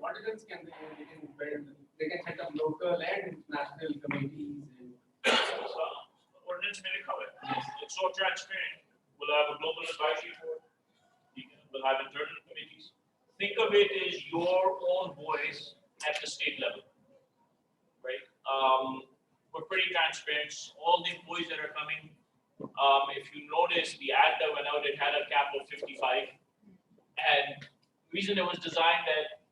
ordinance can they can build? They can set up local and national committees. Ordinance may cover. It's so transparent. We'll have a global advisory board. We'll have internal committees. Think of it as your own voice at the state level, right? We're pretty transparent. All the employees that are coming, if you notice the ad that went out, it had a cap of 55. And the reason it was designed that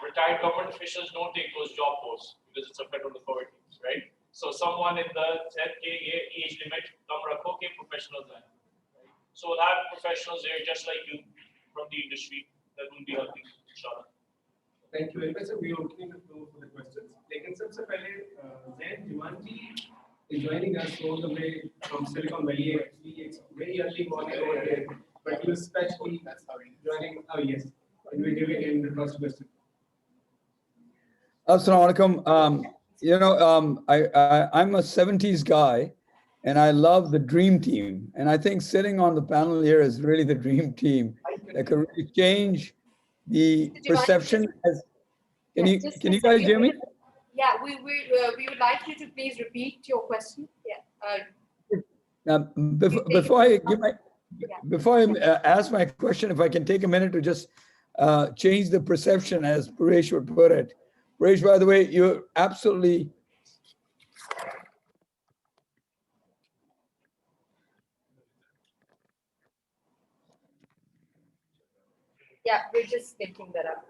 retired government officials don't take those job posts because it's a federal authority, right? So someone in the age limit, professionals. Right? So we'll have professionals there just like you from the industry that will be helping, inshallah. Thank you very much. We are opening the floor for the questions. लेकिन सबसे पहले Zain Jeewanjee is joining us all the way from Silicon Valley. Actually, it's very early morning over here, but he was especially joining. Oh yes, and we're giving him the first question. Assalamu alaikum. I'm a 70s guy, and I love the dream team. And I think sitting on the panel here is really the dream team that can really change the perception. Can you guys hear me? Yeah, we would like you to please repeat your question. Yeah. Before I ask my question, if I can take a minute to just change the perception, as Paresh would put it. Paresh, by the way, you're absolutely. Yeah, we're just picking that up.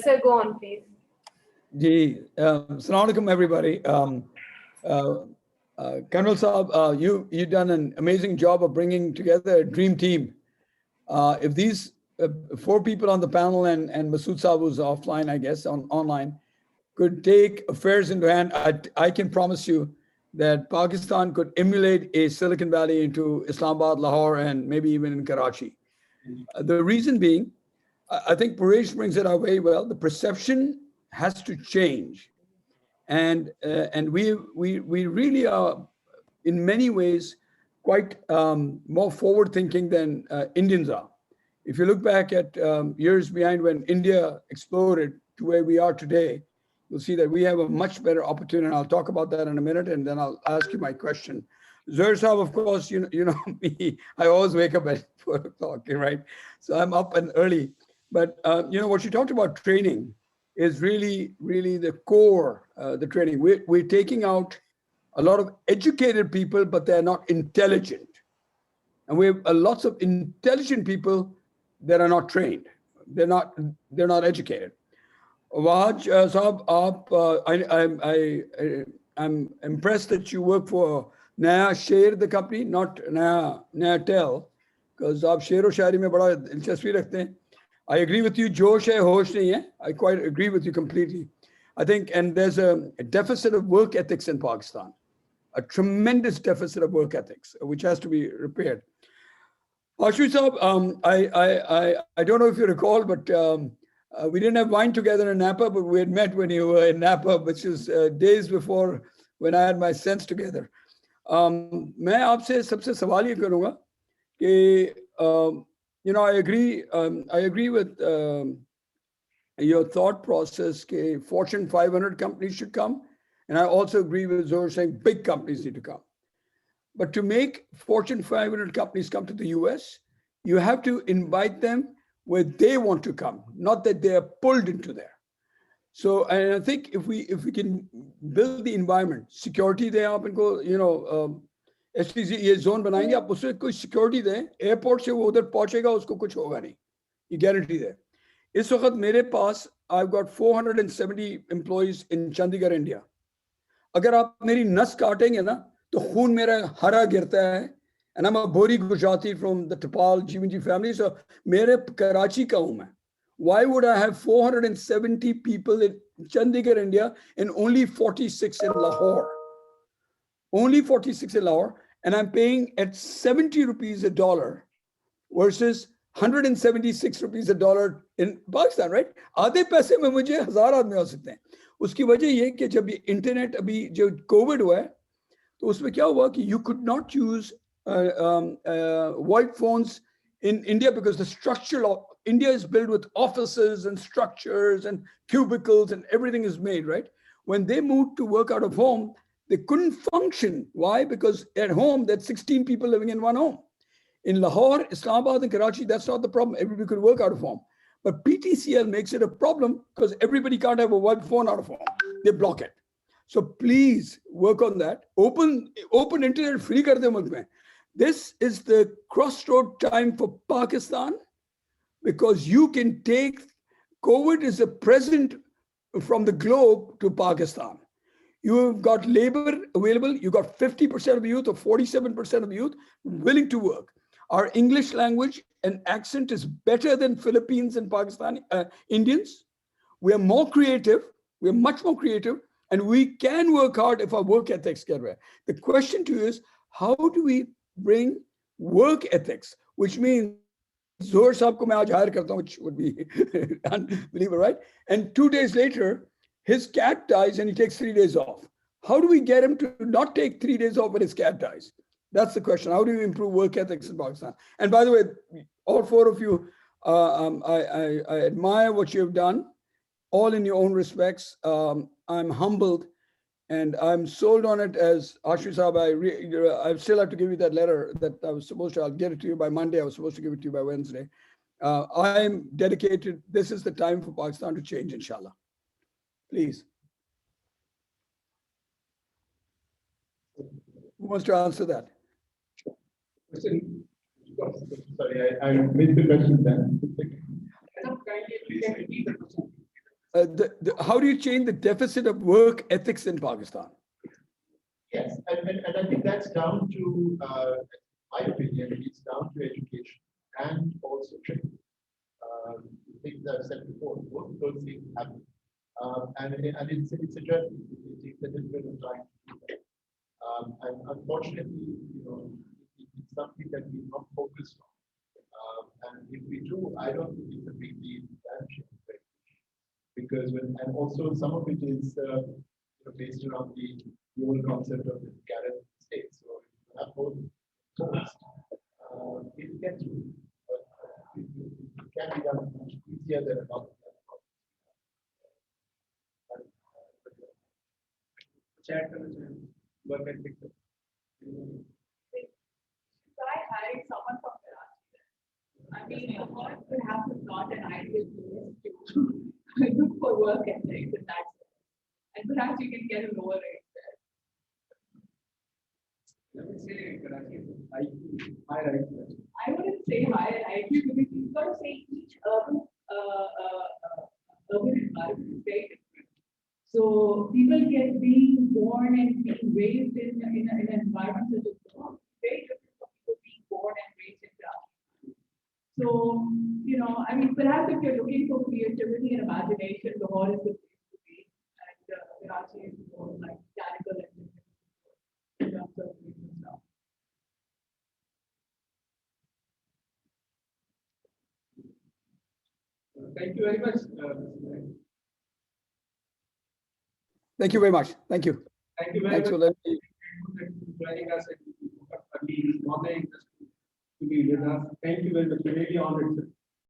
Sir, go on, please. Assalamu alaikum, everybody. Kanwal Saab, you've done an amazing job of bringing together a dream team. If these 4 people on the panel and Masroor Saab, who's offline, I guess, online, could take affairs into hand, I can promise you that Pakistan could emulate a Silicon Valley into Islamabad, Lahore, and maybe even in Karachi. The reason being, I think Paresh brings it out very well. The perception has to change, and we really are, in many ways, quite more forward-thinking than Indians are. If you look back at years behind when India exploded to where we are today, you'll see that we have a much better opportunity. And I'll talk about that in a minute, and then I'll ask you my question. Zain Saab, of course, you know me. I always wake up at 4 o'clock, right? So I'm up and early. But what you talked about training is really, really the core, the training. We're taking out a lot of educated people, but they're not intelligent. And we have lots of intelligent people that are not trained. They're not educated. Waj Saab, I'm impressed that you work for Naya Sher, the company, not Naya Tel, because aap Sher o Shairi mein bada dilchaspi rakhte hain. I agree with you, Josh hai, hosh nahi hai. I quite agree with you completely. I think, and there's a deficit of work ethics in Pakistan, a tremendous deficit of work ethics, which has to be repaired. Ashu Saab, I don't know if you recall, but we didn't have wine together in Napa, but we had met when you were in Napa, which was days before when I had my sense together. मैं आपसे सबसे सवाल ये करूँगा कि I agree with your thought process that Fortune 500 companies should come, and I also agree with Zohar saying big companies need to come. But to make Fortune 500 companies come to the US, you have to invite them where they want to come, not that they are pulled into there. So, and I think if we can build the environment, security दें आप इनको, STZA ये zone बनाएंगे, आप उससे कोई security दें, airport से वो उधर पहुंचेगा, उसको कुछ होगा नहीं, ये guarantee है. इस वक्त मेरे पास I've got 470 employees in Chandigarh, India. अगर आप मेरी नस काटेंगे ना, तो खून मेरा हरा गिरता है, and I'm a Bori Gujarati from the Tapal Jeewanjee family, so मेरे कराची का हूँ मैं. Why would I have 470 people in Chandigarh, India, and only 46 in Lahore? Only 46 in Lahore, and I'm paying at 70 rupees a dollar versus 176 rupees a dollar in Pakistan, right? आधे पैसे में मुझे 1000 आदमी हो सकते हैं. उसकी वजह ये कि जब ये इंटरनेट अभी जो कोविड हुआ है, तो उसमें क्या हुआ कि you could not use white phones in India, because the structure of India is built with offices and structures and cubicles and everything is made, right? When they moved to work out of home, they couldn't function. Why? Because at home, there's 16 people living in one home. In Lahore, Islamabad, and Karachi, that's not the problem. Everybody could work out of home. But PTCL makes it a problem because everybody can't have a web phone out of home. They block it. So please work on that. Open internet free kar de mulk mein. This is the crossroad time for Pakistan, because you can take COVID is a present from the globe to Pakistan. You've got labor available. You got 50% of the youth or 47% of the youth willing to work. Our English language and accent is better than Philippines and Pakistani Indians. We are more creative. We are much more creative, and we can work hard if our work ethics get right. The question to you is, how do we bring work ethics, which means Zohar Saab ko main aaj hire karta hu, which would be unbelievable, right? And 2 days later, his cat dies and he takes 3 days off. How do we get him to not take 3 days off when his cat dies? That's the question. How do you improve work ethics in Pakistan? And by the way, all four of you, I admire what you've done, all in your own respects. I'm humbled and I'm sold on it. As Ashish Saab, I still have to give you that letter that I was supposed to, I'll get it to you by Monday. I was supposed to give it to you by Wednesday. I'm dedicated. This is the time for Pakistan to change, inshallah. Please. Who wants to answer that? Sorry, I missed the question then. How do you change the deficit of work ethics in Pakistan? Yes, and I think that's down to, my opinion, it's down to education and also training. Things I've said before, both of those things happen. And it's a journey. It takes a little bit of time to do that. And unfortunately, it's something that we're not focused on. And if we do, I don't think it's a big deal. Because and also some of it is based around the whole concept of the carrot state. So if you have both focused, it gets through. But it can be done much easier than another. Chat work ethic. Try hiring someone from Karachi. I mean, perhaps it's not an ideal place to look for work ethics in that sense. And perhaps you can get a lower rate there. Let me say Karachi is higher IQ. I wouldn't say higher IQ because you've got to say each urban environment is very different. So people get being born and being raised in an environment such as Lahore, very different from people being born and raised in Karachi. So, I mean, perhaps if you're looking for creativity and imagination, Lahore is the place to be. And Karachi is more like mechanical and in terms of stuff. Thank you very much. Thank you very much. Thank you. Thank you very Thanks much for letting me. for joining us and early morning to be with us. Thank you very much. We're really honored.